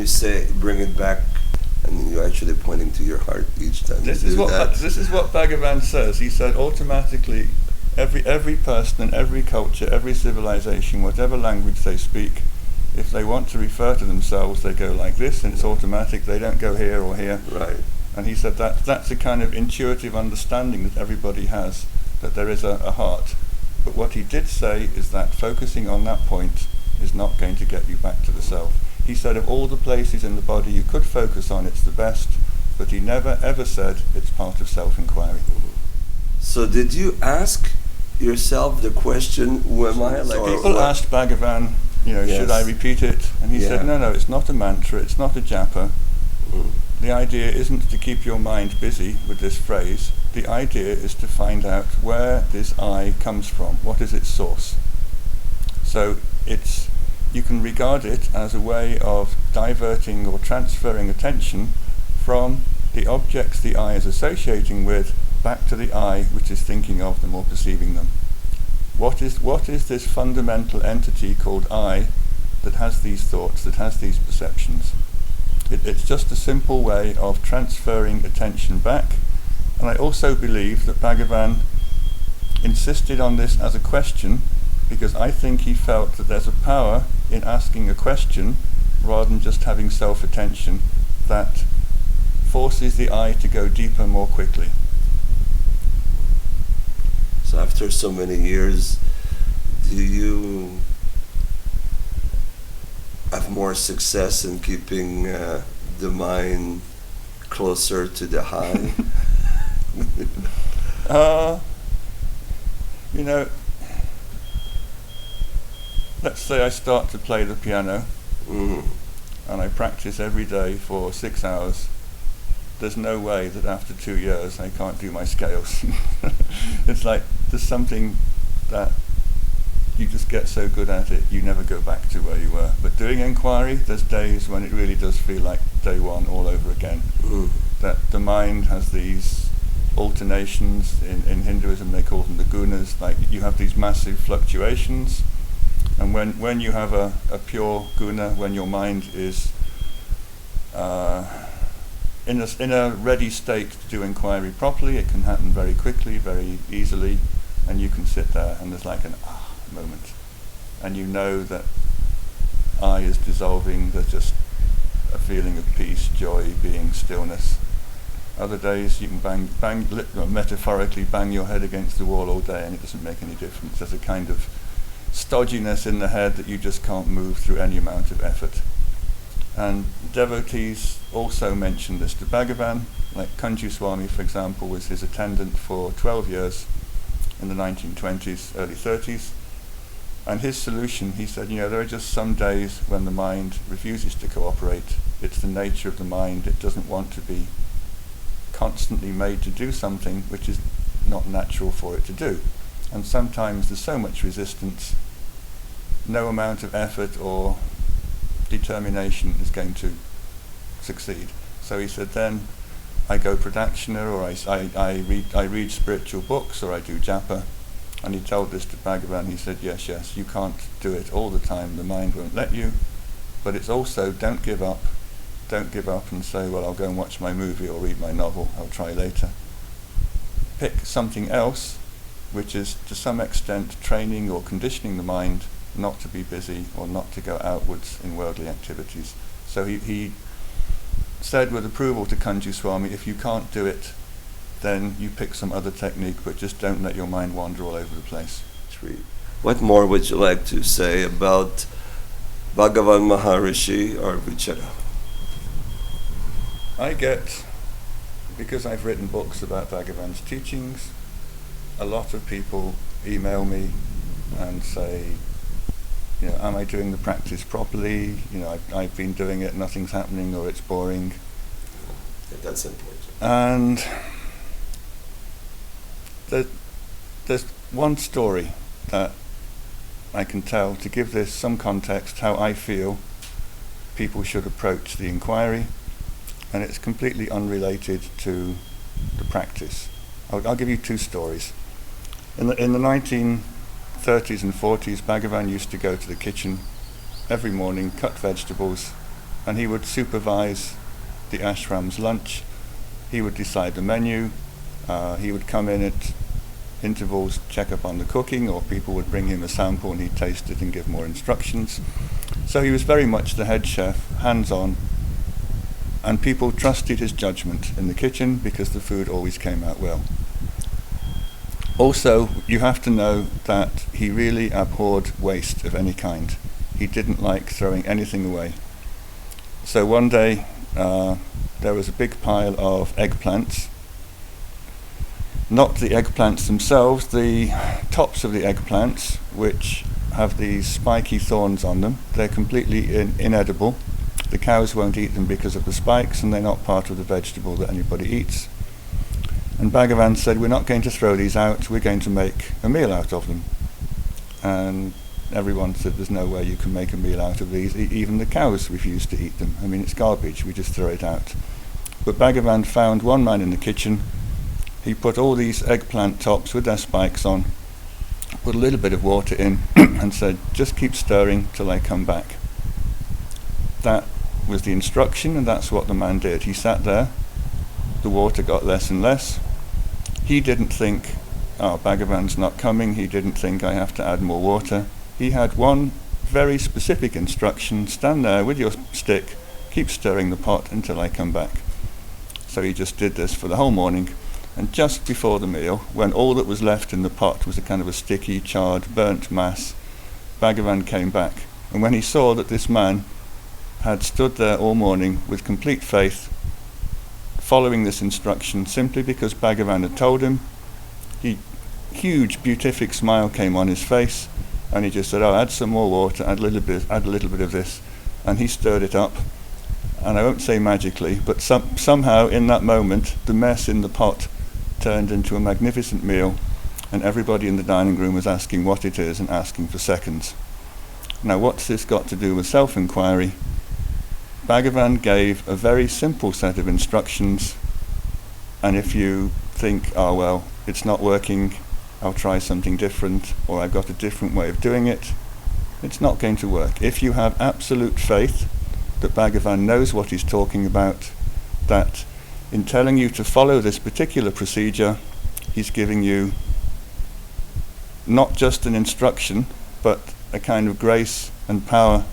you say bring it back, and you're actually pointing to your heart each time This you is do what that. this is what Bhagavan says. He said automatically, every person and every culture, every civilization, whatever language they speak, if they want to refer to themselves, they go like this, and it's automatic. They don't go here or here. Right. And he said that's a kind of intuitive understanding that everybody has, that there is a heart. But what he did say is that focusing on that point is not going to get you back to the self. He said of all the places in the body you could focus on, it's the best, but he never ever said it's part of self-inquiry. So did you ask yourself the question, who am I? Like People asked Bhagavan, should I repeat it? And he said, no, it's not a mantra, it's not a japa. The idea isn't to keep your mind busy with this phrase. The idea is to find out where this I comes from. What is its source? So you can regard it as a way of diverting or transferring attention from the objects the I is associating with back to the I which is thinking of them or perceiving them. What is this fundamental entity called I that has these thoughts, that has these perceptions? It's just a simple way of transferring attention back. And I also believe that Bhagavan insisted on this as a question because I think he felt that there's a power in asking a question rather than just having self-attention that forces the I to go deeper more quickly. So after so many years, do you have more success in keeping the mind closer to the high? Let's say I start to play the piano and I practice every day for 6 hours. There's no way that after 2 years I can't do my scales. It's like there's something that you just get so good at it, you never go back to where you were. But doing inquiry, there's days when it really does feel like day one all over again. That the mind has these alternations. In Hinduism they call them the gunas. Like you have these massive fluctuations, and when you have a pure guna, when your mind is in a ready state to do inquiry properly, it can happen very quickly, very easily, and you can sit there and there's like an moment, and you know that I is dissolving. There's just a feeling of peace, joy, being, stillness. Other days you can metaphorically bang your head against the wall all day and it doesn't make any difference. There's a kind of stodginess in the head that you just can't move through any amount of effort. And devotees also mention this to Bhagavan, like Kanju Swami, for example, was his attendant for 12 years in the 1920s, early 30s. And his solution, he said, there are just some days when the mind refuses to cooperate. It's the nature of the mind. It doesn't want to be constantly made to do something which is not natural for it to do. And sometimes there's so much resistance, no amount of effort or determination is going to succeed. So he said, then I go pradakshina, or I read spiritual books, or I do japa. And he told this to Bhagavan. He said, yes, you can't do it all the time. The mind won't let you. But it's also, don't give up. Don't give up and say, well, I'll go and watch my movie or read my novel. I'll try later. Pick something else, which is to some extent training or conditioning the mind not to be busy or not to go outwards in worldly activities. So he said with approval to Kanju Swami, if you can't do it, then you pick some other technique, but just don't let your mind wander all over the place. Sweet. What more would you like to say about Bhagavan Maharshi or Vichara? I get, because I've written books about Bhagavan's teachings, a lot of people email me and say, am I doing the practice properly? I've been doing it, nothing's happening, or it's boring. Yeah, that's important. And there's one story that I can tell to give this some context, how I feel people should approach the inquiry, and it's completely unrelated to the practice. I'll give you two stories. In the 1930s and 40s, Bhagavan used to go to the kitchen every morning, cut vegetables, and he would supervise the ashram's lunch. He would decide the menu. He would come in at intervals, check up on the cooking, or people would bring him a sample and he'd taste it and give more instructions. So he was very much the head chef, hands-on, and people trusted his judgment in the kitchen because the food always came out well. Also, you have to know that he really abhorred waste of any kind. He didn't like throwing anything away. So one day, there was a big pile of eggplants. Not the eggplants themselves, the tops of the eggplants, which have these spiky thorns on them. They're completely inedible. The cows won't eat them because of the spikes, and they're not part of the vegetable that anybody eats. And Bhagavan said, we're not going to throw these out, we're going to make a meal out of them. And everyone said, there's no way you can make a meal out of these. Even the cows refuse to eat them. I mean, it's garbage, we just throw it out. But Bhagavan found one man in the kitchen. He put all these eggplant tops with their spikes on, put a little bit of water in, and said, just keep stirring till I come back. That was the instruction, and that's what the man did. He sat there, the water got less and less. He didn't think, oh, Bhagavan's not coming. He didn't think, I have to add more water. He had one very specific instruction: stand there with your stick, keep stirring the pot until I come back. So he just did this for the whole morning. And just before the meal, when all that was left in the pot was a kind of a sticky, charred, burnt mass, Bhagavan came back. And when he saw that this man had stood there all morning with complete faith, following this instruction simply because Bhagavan had told him, huge beatific smile came on his face, and he just said, oh, add some more water, add a little bit of this, and he stirred it up. And I won't say magically, but somehow in that moment, the mess in the pot turned into a magnificent meal, and everybody in the dining room was asking what it is and asking for seconds. Now, what's this got to do with self-inquiry? Bhagavan gave a very simple set of instructions, and if you think, oh well, it's not working, I'll try something different, or I've got a different way of doing it, it's not going to work. If you have absolute faith that Bhagavan knows what he's talking about, that in telling you to follow this particular procedure, he's giving you not just an instruction, but a kind of grace and power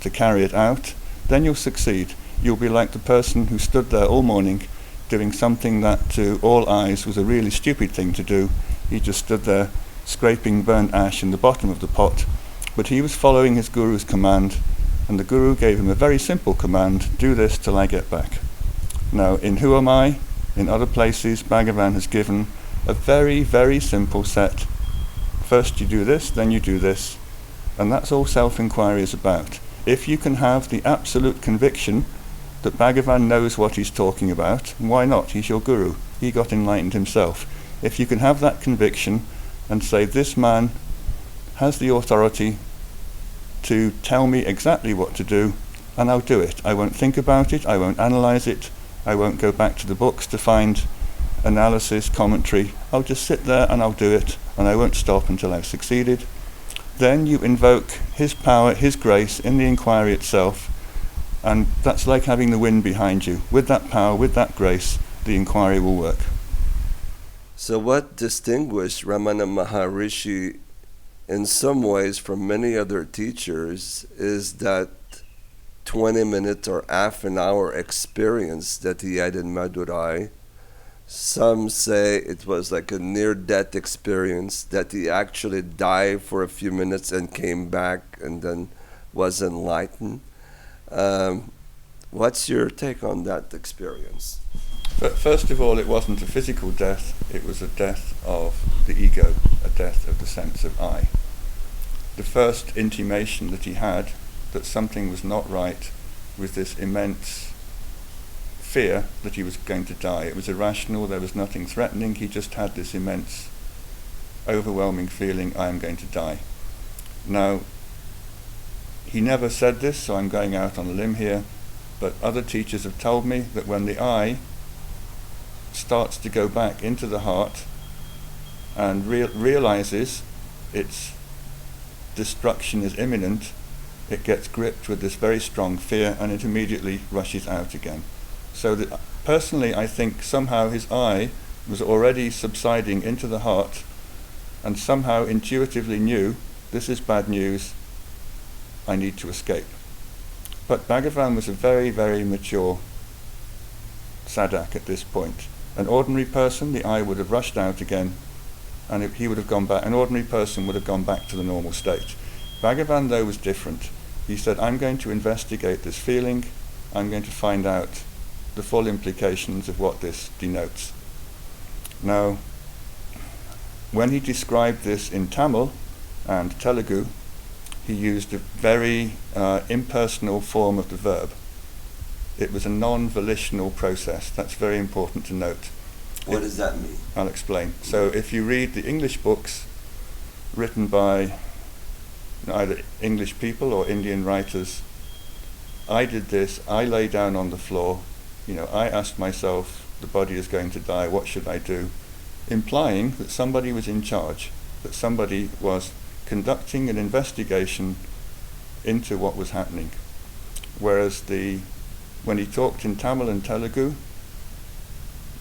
to carry it out, then you'll succeed. You'll be like the person who stood there all morning doing something that to all eyes was a really stupid thing to do. He just stood there scraping burnt ash in the bottom of the pot, but he was following his guru's command, and the guru gave him a very simple command: do this till I get back. Now, in Who Am I, in other places, Bhagavan has given a very, very simple set. First you do this, then you do this. And that's all self-inquiry is about. If you can have the absolute conviction that Bhagavan knows what he's talking about, why not? He's your guru. He got enlightened himself. If you can have that conviction and say, this man has the authority to tell me exactly what to do, and I'll do it. I won't think about it, I won't analyze it, I won't go back to the books to find analysis, commentary. I'll just sit there and I'll do it, and I won't stop until I've succeeded. Then you invoke his power, his grace in the inquiry itself, and that's like having the wind behind you. With that power, with that grace, the inquiry will work. So what distinguished Ramana Maharshi in some ways from many other teachers is that 20 minutes or half an hour experience that he had in Madurai. Some say it was like a near-death experience, that he actually died for a few minutes and came back and then was enlightened. What's your take on that experience? But first of all, it wasn't a physical death, it was a death of the ego, a death of the sense of I. The first intimation that he had that something was not right was this immense fear that he was going to die. It was irrational, there was nothing threatening, he just had this immense, overwhelming feeling, I am going to die. Now, he never said this, so I'm going out on a limb here, but other teachers have told me that when the I starts to go back into the heart and realizes its destruction is imminent, it gets gripped with this very strong fear and it immediately rushes out again. So that, personally, I think somehow his eye was already subsiding into the heart and somehow intuitively knew, this is bad news, I need to escape. But Bhagavan was a very, very mature sadhak at this point. An ordinary person, the eye would have rushed out again, and he would have gone back. An ordinary person would have gone back to the normal state. Bhagavan, though, was different. He said, I'm going to investigate this feeling. I'm going to find out the full implications of what this denotes. Now, when he described this in Tamil and Telugu, he used a very impersonal form of the verb. It was a non-volitional process. That's very important to note. What does that mean? I'll explain. So if you read the English books written by either English people or Indian writers, I did this, I lay down on the floor, I asked myself, the body is going to die, what should I do? Implying that somebody was in charge, that somebody was conducting an investigation into what was happening. Whereas when he talked in Tamil and Telugu,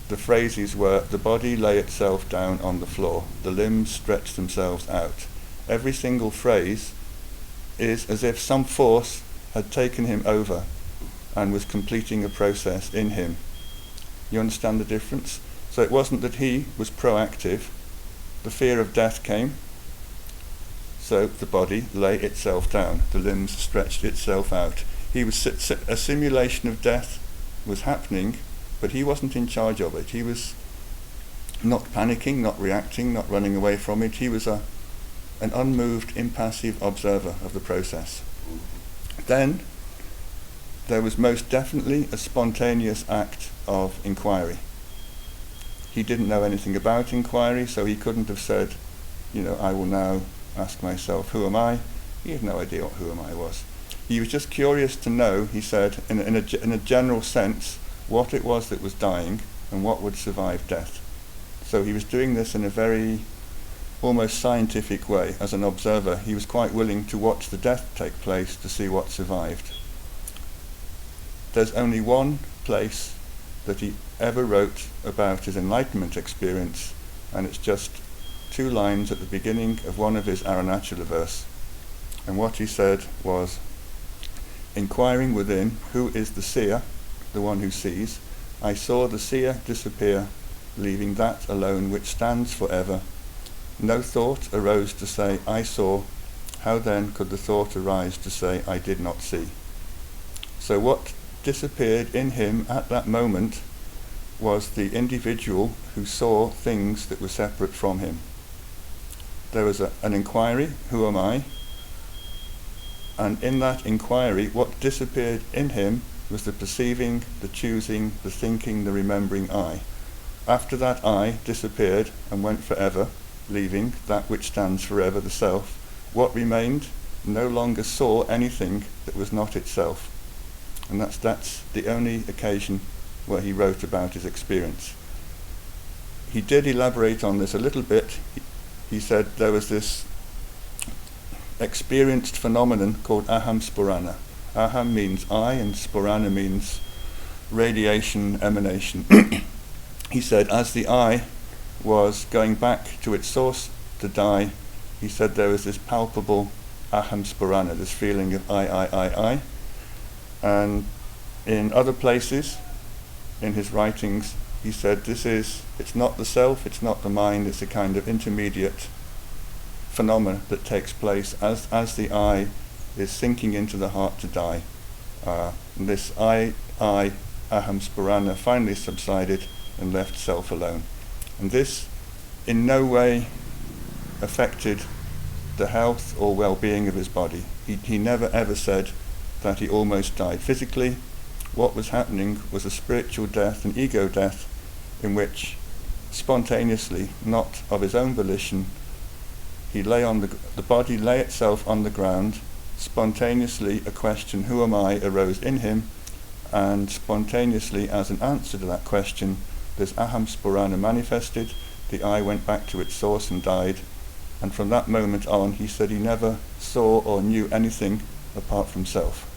the phrases were, the body lay itself down on the floor, the limbs stretched themselves out. Every single phrase is as if some force had taken him over and was completing a process in him. You understand the difference? So it wasn't that he was proactive. The fear of death came, so the body lay itself down, the limbs stretched itself out. He was a simulation of death was happening, but he wasn't in charge of it. He was not panicking, not reacting, not running away from it. He was an unmoved, impassive observer of the process. Then there was most definitely a spontaneous act of inquiry. He didn't know anything about inquiry, so he couldn't have said, I will now ask myself, who am I? He had no idea what who am I was. He was just curious to know, he said, in a general sense, what it was that was dying and what would survive death. So he was doing this in a very almost scientific way. As an observer, he was quite willing to watch the death take place to see what survived. There's only one place that he ever wrote about his enlightenment experience, and it's just 2 lines at the beginning of one of his Arunachala verse. And what he said was, inquiring within, who is the seer, the one who sees, I saw the seer disappear, leaving that alone which stands forever. No thought arose to say, I saw. How then could the thought arise to say, I did not see? So what disappeared in him at that moment was the individual who saw things that were separate from him. There was an inquiry, who am I? And in that inquiry, what disappeared in him was the perceiving, the choosing, the thinking, the remembering I. After that I disappeared and went forever, leaving that which stands forever, the self, what remained no longer saw anything that was not itself. And that's the only occasion where he wrote about his experience. He did elaborate on this a little bit. He said there was this experienced phenomenon called aham spurana. Aham means I, and spurana means radiation, emanation. He said as the I was going back to its source to die, he said there was this palpable aham spurana, this feeling of I. And in other places, in his writings, he said it's not the self, it's not the mind, it's a kind of intermediate phenomena that takes place as the I is sinking into the heart to die. And this I, aham spurana, finally subsided and left self alone. And this in no way affected the health or well-being of his body. He never ever said that he almost died physically. What was happening was a spiritual death, an ego death, in which spontaneously, not of his own volition, he lay on the body lay itself on the ground. Spontaneously a question, who am I, arose in him, and spontaneously as an answer to that question, this aham spurana manifested, the I went back to its source and died. And from that moment on, he said he never saw or knew anything apart from self.